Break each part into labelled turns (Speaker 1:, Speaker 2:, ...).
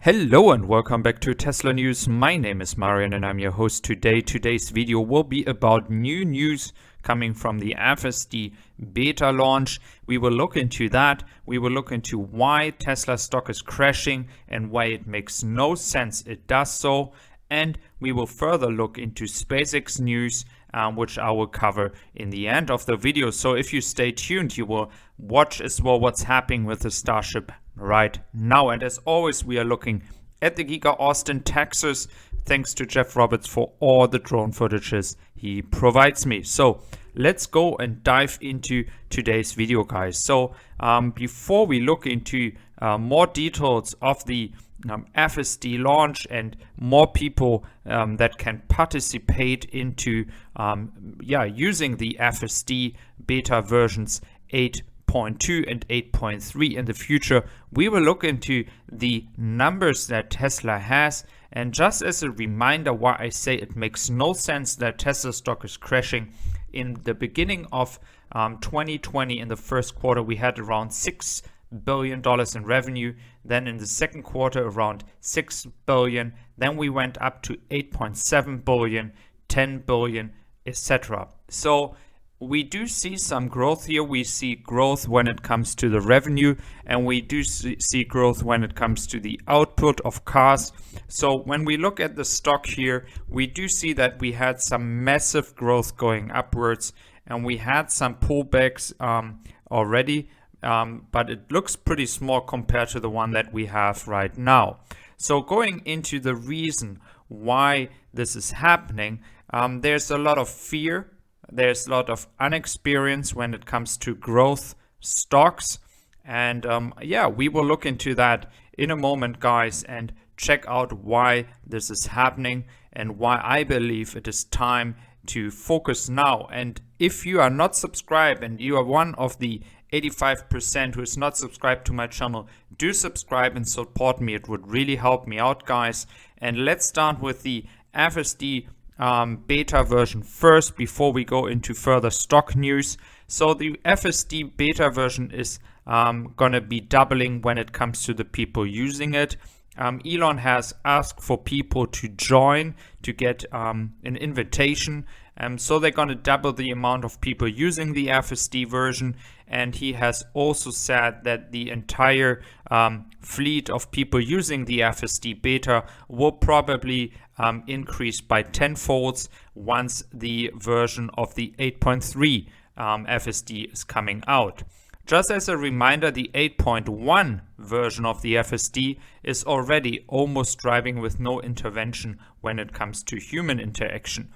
Speaker 1: Hello and welcome back to Tesla News. My name is Marian and I'm your host today. Today's video will be about new news coming from the FSD Beta launch. We will look into that. We will look into why Tesla stock is crashing and why it makes no sense it does so. And we will further look into SpaceX news, which I will cover in the end of the video. So if you stay tuned, you will watch as well what's happening with the Starship right now. And as always, we are looking at the Giga Austin, Texas. Thanks to Jeff Roberts for all the drone footages he provides me. So let's go and dive into today's video, guys. So before we look into more details of the FSD launch and more people that can participate into using the FSD beta versions 8.2 and 8.3 in the future, we will look into the numbers that Tesla has. And just as a reminder why I say it makes no sense that Tesla stock is crashing, in the beginning of 2020, in the first quarter, we had around $6 billion in revenue. Then in the second quarter, around 6 billion. Then we went up to 8.7 billion, 10 billion, etc. So we do see some growth here. We see growth when it comes to the revenue, and we do see growth when it comes to the output of cars. So when we look at the stock here, we do see that we had some massive growth going upwards, and we had some pullbacks already. But it looks pretty small compared to the one that we have right now. So going into the reason why this is happening, there's a lot of fear. There's a lot of inexperience when it comes to growth stocks. And we will look into that in a moment, guys, and check out why this is happening and why I believe it is time to focus now. And if you are not subscribed and you are one of the 85% who is not subscribed to my channel, do subscribe and support me. It would really help me out, guys. And let's start with the FSD beta version first before we go into further stock news. So the FSD beta version is gonna be doubling when it comes to the people using it. Elon has asked for people to join to get an invitation. So they're going to double the amount of people using the FSD version. And he has also said that the entire fleet of people using the FSD beta will probably increase by 10-folds once the version of the 8.3 FSD is coming out. Just as a reminder, the 8.1 version of the FSD is already almost driving with no intervention when it comes to human interaction.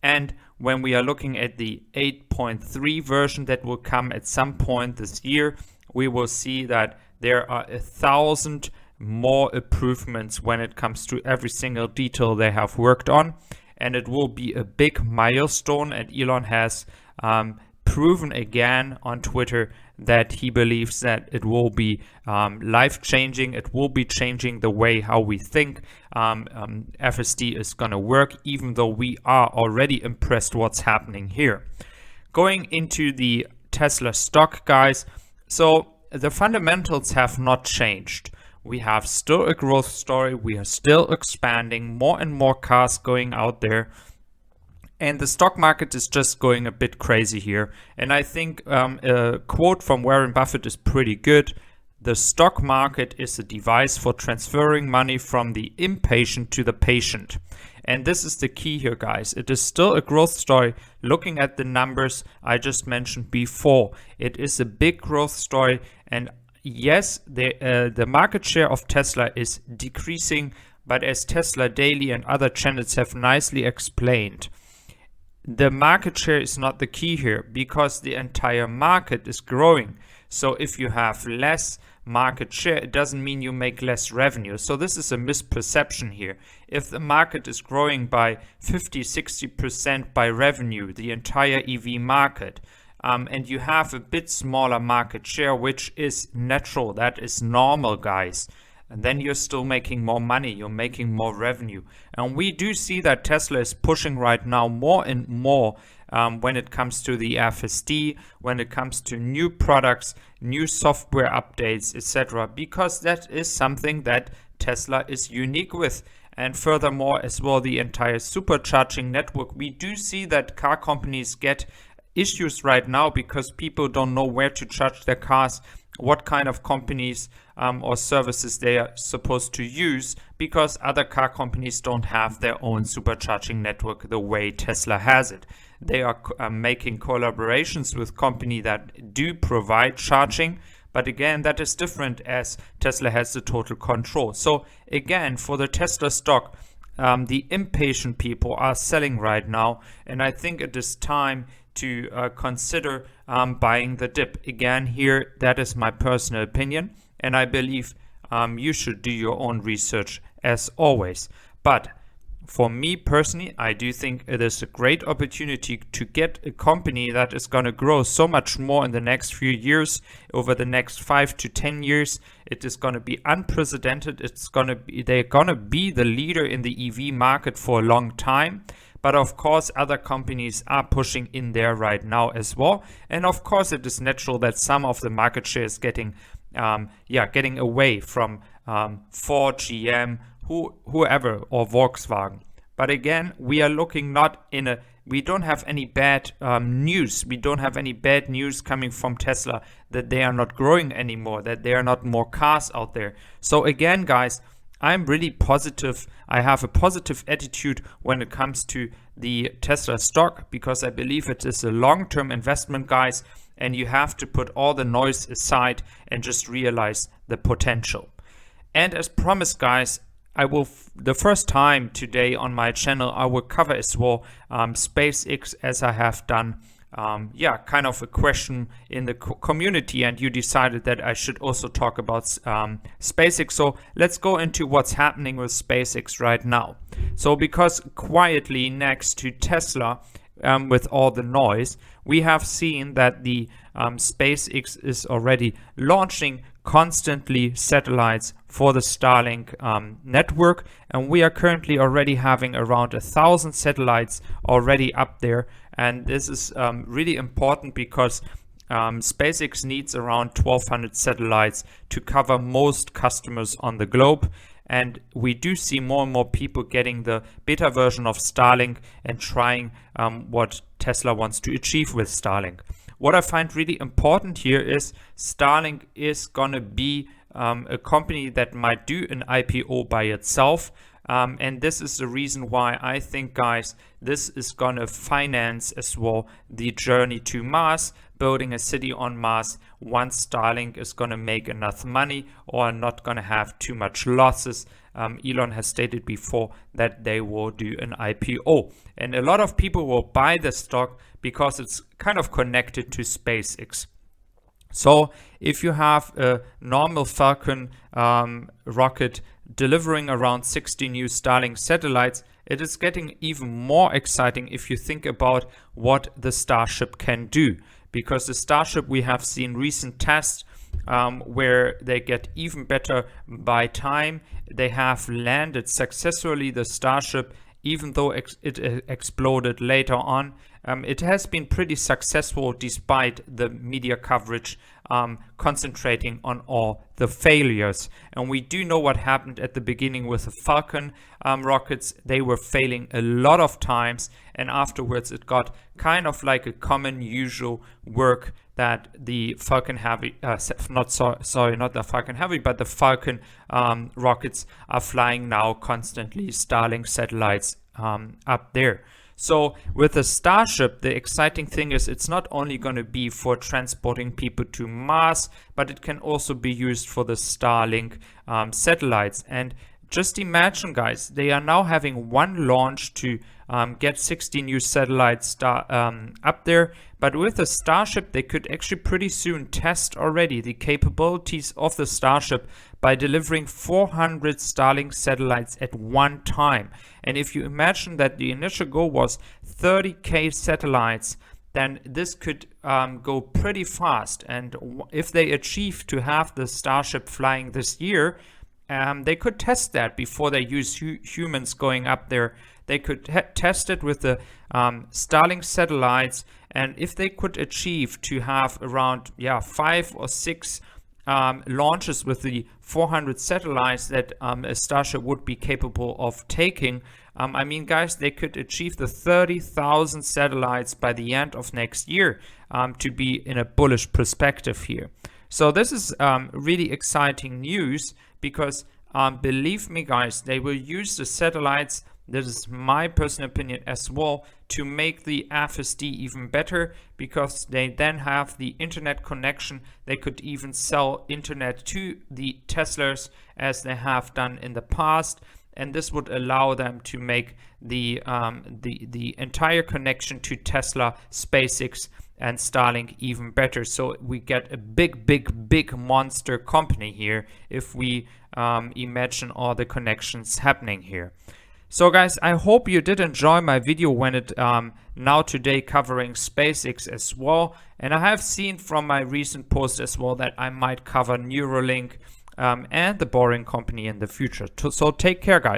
Speaker 1: And when we are looking at the 8.3 version that will come at some point this year, we will see that there are 1,000 more improvements when it comes to every single detail they have worked on. And it will be a big milestone, and Elon has proven again on Twitter that he believes that it will be life-changing. It will be changing the way how we think FSD is going to work, even though we are already impressed what's happening here. Going into the Tesla stock, guys, so the fundamentals have not changed. We have still a growth story. We are still expanding, more and more cars going out there. And the stock market is just going a bit crazy here. And I think a quote from Warren Buffett is pretty good. The stock market is a device for transferring money from the impatient to the patient. And this is the key here, guys. It is still a growth story. Looking at the numbers I just mentioned before, it is a big growth story. And yes, the market share of Tesla is decreasing. But as Tesla Daily and other channels have nicely explained, the market share is not the key here, because the entire market is growing. So if you have less market share, it doesn't mean you make less revenue. So this is a misperception here. If the market is growing by 50-60% by revenue, the entire EV market, and you have a bit smaller market share, which is natural, that is normal, guys, and then you're still making more money, you're making more revenue. And we do see that Tesla is pushing right now more and more when it comes to the FSD, when it comes to new products, new software updates, etc. Because that is something that Tesla is unique with. And furthermore, as well, the entire supercharging network. We do see that car companies get issues right now because people don't know where to charge their cars, what kind of companies or services they are supposed to use, because other car companies don't have their own supercharging network the way Tesla has it. They are making collaborations with companies that do provide charging, but again, that is different as Tesla has the total control. So again, for the Tesla stock, the impatient people are selling right now, and I think it is time to consider buying the dip. Again, here, that is my personal opinion, and I believe you should do your own research as always. But for me personally, I do think it is a great opportunity to get a company that is going to grow so much more in the next few years, over the next 5 to 10 years. It is going to be unprecedented. They're going to be the leader in the EV market for a long time. But of course, other companies are pushing in there right now as well. And of course, it is natural that some of the market share is getting away from Ford, GM, whoever, or Volkswagen. But again, we are looking we don't have any bad news. We don't have any bad news coming from Tesla that they are not growing anymore, that there are not more cars out there. So again, guys, I'm really positive. I have a positive attitude when it comes to the Tesla stock because I believe it is a long-term investment, guys, and you have to put all the noise aside and just realize the potential. And as promised, guys, I will, the first time today on my channel, I will cover as well SpaceX, as I have done kind of a question in the community, and you decided that I should also talk about SpaceX. So let's go into what's happening with SpaceX right now. So because quietly next to Tesla, with all the noise, we have seen that the SpaceX is already launching constantly satellites for the Starlink network, and we are currently already having around 1,000 satellites already up there. And this is really important because SpaceX needs around 1,200 satellites to cover most customers on the globe. And we do see more and more people getting the beta version of Starlink and trying what Tesla wants to achieve with Starlink. What I find really important here is Starlink is going to be a company that might do an IPO by itself. And this is the reason why I think, guys, this is going to finance as well the journey to Mars, building a city on Mars, once Starlink is going to make enough money or not going to have too much losses. Elon has stated before that they will do an IPO. And a lot of people will buy the stock because it's kind of connected to SpaceX. So if you have a normal Falcon rocket delivering around 60 new Starlink satellites, it is getting even more exciting if you think about what the Starship can do. Because the Starship, we have seen recent tests where they get even better by time. They have landed successfully the Starship, even though it exploded later on. It has been pretty successful despite the media coverage concentrating on all the failures. And we do know what happened at the beginning with the Falcon rockets. They were failing a lot of times, and afterwards it got kind of like a common usual work that the Falcon Heavy, not the Falcon Heavy, but the Falcon rockets are flying now constantly Starlink satellites up there. So with the Starship, the exciting thing is it's not only going to be for transporting people to Mars, but it can also be used for the Starlink satellites. And just imagine, guys, they are now having one launch to get 60 new satellites up there. But with the Starship, they could actually pretty soon test already the capabilities of the Starship by delivering 400 Starlink satellites at one time. And if you imagine that the initial goal was 30K satellites, then this could go pretty fast. And if they achieve to have the Starship flying this year, they could test that before they use humans going up there. They could test it with the Starlink satellites, and if they could achieve to have around 5 or 6 launches with the 400 satellites that a Starship would be capable of taking, I mean, guys, they could achieve the 30,000 satellites by the end of next year, to be in a bullish perspective here. So this is really exciting news, because believe me, guys, they will use the satellites, this is my personal opinion as well, to make the FSD even better, because they then have the internet connection. They could even sell internet to the Teslas as they have done in the past, and this would allow them to make the entire connection to Tesla, SpaceX and Starlink even better. So we get a big monster company here if we imagine all the connections happening here. So guys, I hope you did enjoy my video when it now today covering SpaceX as well. And I have seen from my recent post as well that I might cover Neuralink and the Boring Company in the future. So take care, guys.